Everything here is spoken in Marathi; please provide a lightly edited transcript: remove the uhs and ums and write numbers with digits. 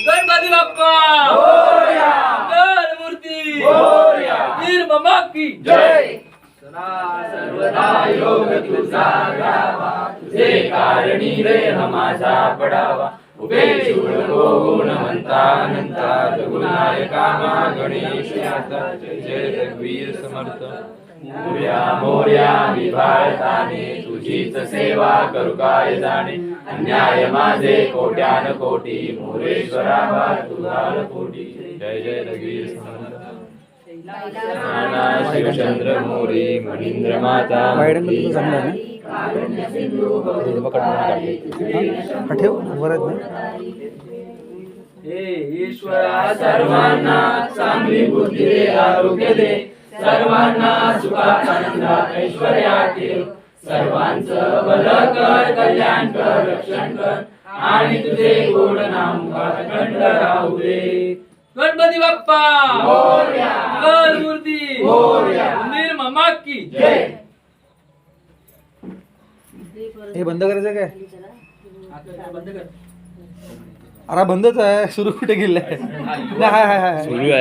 गणपती बाप्पा मूर्ती वीर मामा की जय. सर्वदा योग तुझा गावा, तुझे कारणी रे माझा पडावा. उभे नको गुणवंता अनंता, रघुनायका मा गणेशाचा. जय जय रघुवीर समर्थ. मोर्या मोर्या मी भारताने, तुझीच सेवा करू काय जाणे. अन्याय माझे कोट्यान कोटी, मोरेश्वरा तुझा कोटी. जय जय रघुवीर समर्थ. शिवचंद्र मोरे मणींद्र माता. हे ईश्वरा सर्वांना चांगली बुद्धी दे, आरोग्य दे. सर्वांना सुखात आनंदात ऐश्वर्यात ठेव. सर्वांचं भलं कर, कल्याण कर, रक्षण कर. आणि तुझे गोड नाम अखंड राहू दे. गणपती बाप्पा मोरया, गण मूर्ती मोरया, वीर मामा की जय. हे बंद करायचं काय? बंद कर. अरे बंदच आहे, सुरू कुठे गेलाय? हाय हाय हाय सुरू आहे.